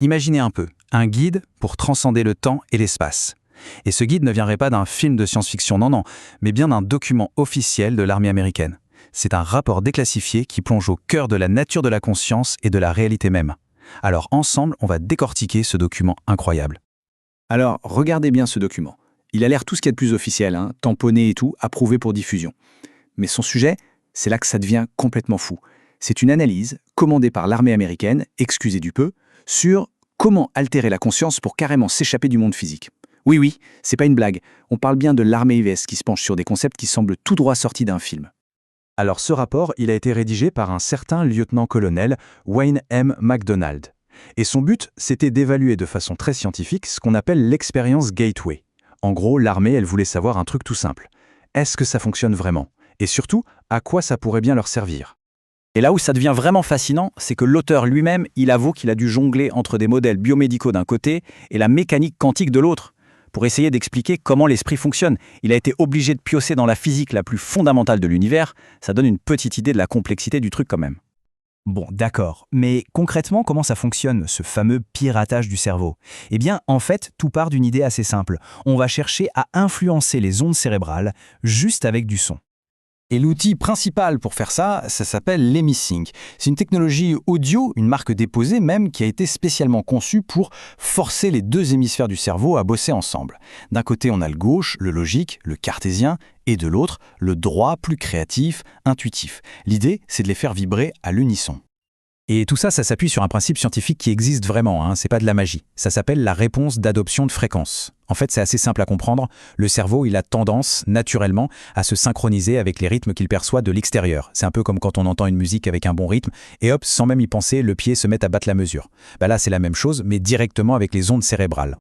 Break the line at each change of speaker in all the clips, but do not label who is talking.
Imaginez un peu, un guide pour transcender le temps et l'espace. Et ce guide ne viendrait pas d'un film de science-fiction, non, mais bien d'un document officiel de l'armée américaine. C'est un rapport déclassifié qui plonge au cœur de la nature de la conscience et de la réalité même. Alors ensemble, on va décortiquer ce document incroyable.
Alors, regardez bien ce document. Il a l'air tout ce qu'il y a de plus officiel, tamponné et tout, approuvé pour diffusion. Mais son sujet, c'est là que ça devient complètement fou. C'est une analyse commandée par l'armée américaine, excusez du peu, sur comment altérer la conscience pour carrément s'échapper du monde physique. Oui, c'est pas une blague. On parle bien de l'armée US qui se penche sur des concepts qui semblent tout droit sortis d'un film.
Alors ce rapport, il a été rédigé par un certain lieutenant-colonel Wayne M. MacDonald. Et son but, c'était d'évaluer de façon très scientifique ce qu'on appelle l'expérience Gateway. En gros, l'armée, elle voulait savoir un truc tout simple. Est-ce que ça fonctionne vraiment? Et surtout, à quoi ça pourrait bien leur servir?
Et là où ça devient vraiment fascinant, c'est que l'auteur lui-même, il avoue qu'il a dû jongler entre des modèles biomédicaux d'un côté et la mécanique quantique de l'autre, pour essayer d'expliquer comment l'esprit fonctionne. Il a été obligé de piocer dans la physique la plus fondamentale de l'univers. Ça donne une petite idée de la complexité du truc quand même.
Bon, d'accord, mais concrètement, comment ça fonctionne, ce fameux piratage du cerveau? Eh bien, en fait, tout part d'une idée assez simple. On va chercher à influencer les ondes cérébrales juste avec du son.
Et l'outil principal pour faire ça, ça s'appelle l'Emisync. C'est une technologie audio, une marque déposée même, qui a été spécialement conçue pour forcer les deux hémisphères du cerveau à bosser ensemble. D'un côté, on a le gauche, le logique, le cartésien, et de l'autre, le droit, plus créatif, intuitif. L'idée, c'est de les faire vibrer à l'unisson. Et tout ça, ça s'appuie sur un principe scientifique qui existe vraiment, c'est pas de la magie. Ça s'appelle la réponse d'adoption de fréquence. En fait, c'est assez simple à comprendre. Le cerveau, il a tendance, naturellement, à se synchroniser avec les rythmes qu'il perçoit de l'extérieur. C'est un peu comme quand on entend une musique avec un bon rythme, et hop, sans même y penser, le pied se met à battre la mesure. Là, c'est la même chose, mais directement avec les ondes cérébrales.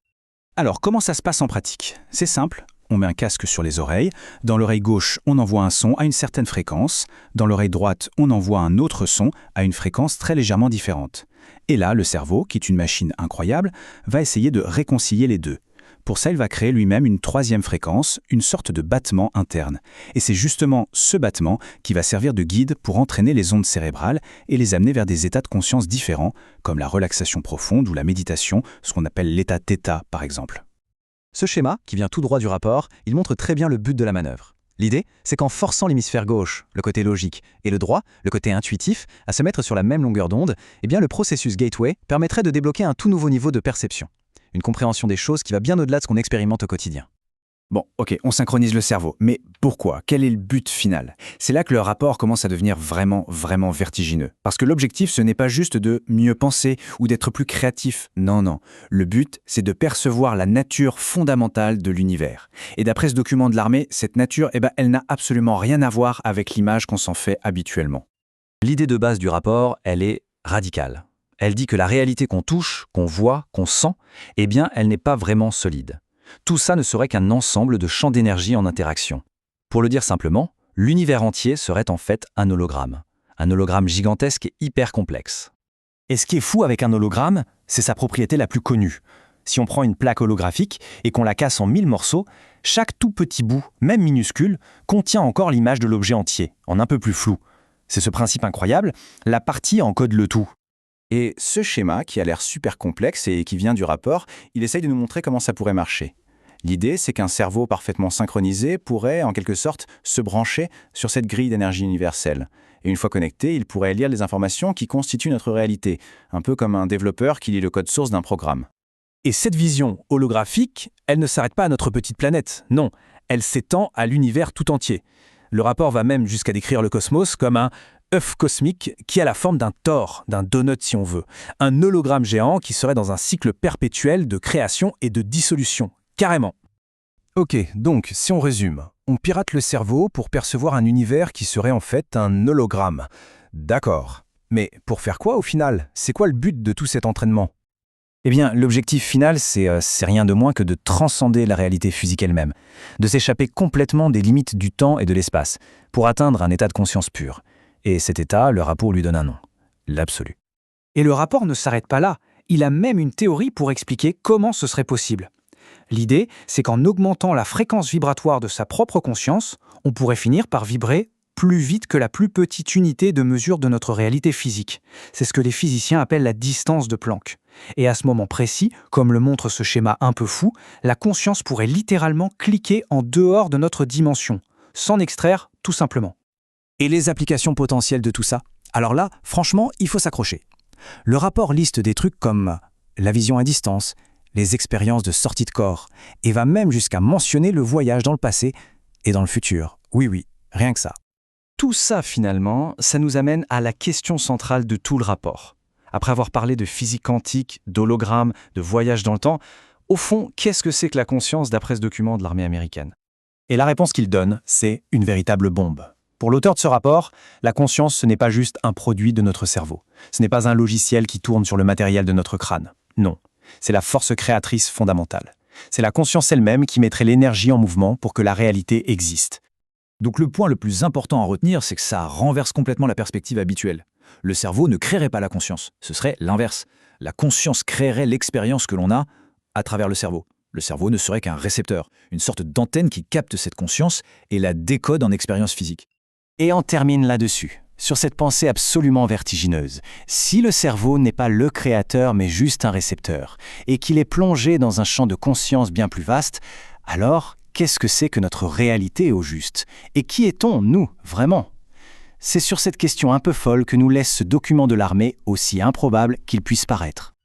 Alors, comment ça se passe en pratique? C'est simple. On met un casque sur les oreilles. Dans l'oreille gauche, on envoie un son à une certaine fréquence. Dans l'oreille droite, on envoie un autre son à une fréquence très légèrement différente. Et là, le cerveau, qui est une machine incroyable, va essayer de réconcilier les deux. Pour ça, il va créer lui-même une troisième fréquence, une sorte de battement interne. Et c'est justement ce battement qui va servir de guide pour entraîner les ondes cérébrales et les amener vers des états de conscience différents, comme la relaxation profonde ou la méditation, ce qu'on appelle l'état θ par exemple.
Ce schéma, qui vient tout droit du rapport, il montre très bien le but de la manœuvre. L'idée, c'est qu'en forçant l'hémisphère gauche, le côté logique, et le droit, le côté intuitif, à se mettre sur la même longueur d'onde, le processus Gateway permettrait de débloquer un tout nouveau niveau de perception. Une compréhension des choses qui va bien au-delà de ce qu'on expérimente au quotidien.
Bon, ok, on synchronise le cerveau. Mais pourquoi? Quel est le but final? C'est là que le rapport commence à devenir vraiment vertigineux. Parce que l'objectif, ce n'est pas juste de mieux penser ou d'être plus créatif. Non. Le but, c'est de percevoir la nature fondamentale de l'univers. Et d'après ce document de l'armée, cette nature, elle n'a absolument rien à voir avec l'image qu'on s'en fait habituellement.
L'idée de base du rapport, elle est radicale. Elle dit que la réalité qu'on touche, qu'on voit, qu'on sent, elle n'est pas vraiment solide. Tout ça ne serait qu'un ensemble de champs d'énergie en interaction. Pour le dire simplement, l'univers entier serait en fait un hologramme. Un hologramme gigantesque et hyper complexe.
Et ce qui est fou avec un hologramme, c'est sa propriété la plus connue. Si on prend une plaque holographique et qu'on la casse en 1000 morceaux, chaque tout petit bout, même minuscule, contient encore l'image de l'objet entier, en un peu plus flou. C'est ce principe incroyable, la partie encode le tout.
Et ce schéma, qui a l'air super complexe et qui vient du rapport, il essaye de nous montrer comment ça pourrait marcher. L'idée, c'est qu'un cerveau parfaitement synchronisé pourrait, en quelque sorte, se brancher sur cette grille d'énergie universelle. Et une fois connecté, il pourrait lire les informations qui constituent notre réalité, un peu comme un développeur qui lit le code source d'un programme.
Et cette vision holographique, elle ne s'arrête pas à notre petite planète. Non, elle s'étend à l'univers tout entier. Le rapport va même jusqu'à décrire le cosmos comme un œuf cosmique qui a la forme d'un tore, d'un donut si on veut. Un hologramme géant qui serait dans un cycle perpétuel de création et de dissolution. Carrément.
Ok, donc, si on résume, on pirate le cerveau pour percevoir un univers qui serait en fait un hologramme. D'accord. Mais pour faire quoi au final? C'est quoi le but de tout cet entraînement?
L'objectif final, c'est rien de moins que de transcender la réalité physique elle-même, de s'échapper complètement des limites du temps et de l'espace, pour atteindre un état de conscience pure. Et cet état, le rapport lui donne un nom, l'absolu.
Et le rapport ne s'arrête pas là. Il a même une théorie pour expliquer comment ce serait possible. L'idée, c'est qu'en augmentant la fréquence vibratoire de sa propre conscience, on pourrait finir par vibrer plus vite que la plus petite unité de mesure de notre réalité physique. C'est ce que les physiciens appellent la distance de Planck. Et à ce moment précis, comme le montre ce schéma un peu fou, la conscience pourrait littéralement cliquer en dehors de notre dimension, s'en extraire tout simplement.
Et les applications potentielles de tout ça? Alors là, franchement, il faut s'accrocher. Le rapport liste des trucs comme la vision à distance, les expériences de sortie de corps, et va même jusqu'à mentionner le voyage dans le passé et dans le futur. Oui, rien que ça.
Tout ça, finalement, ça nous amène à la question centrale de tout le rapport. Après avoir parlé de physique quantique, d'hologrammes, de voyage dans le temps, au fond, qu'est-ce que c'est que la conscience d'après ce document de l'armée américaine?
Et la réponse qu'il donne, c'est une véritable bombe. Pour l'auteur de ce rapport, la conscience, ce n'est pas juste un produit de notre cerveau. Ce n'est pas un logiciel qui tourne sur le matériel de notre crâne. Non, c'est la force créatrice fondamentale. C'est la conscience elle-même qui mettrait l'énergie en mouvement pour que la réalité existe.
Donc le point le plus important à retenir, c'est que ça renverse complètement la perspective habituelle. Le cerveau ne créerait pas la conscience, ce serait l'inverse. La conscience créerait l'expérience que l'on a à travers le cerveau. Le cerveau ne serait qu'un récepteur, une sorte d'antenne qui capte cette conscience et la décode en expérience physique.
Et on termine là-dessus, sur cette pensée absolument vertigineuse. Si le cerveau n'est pas le créateur mais juste un récepteur, et qu'il est plongé dans un champ de conscience bien plus vaste, alors qu'est-ce que c'est que notre réalité au juste? Et qui est-on, nous, vraiment? C'est sur cette question un peu folle que nous laisse ce document de l'armée, aussi improbable qu'il puisse paraître.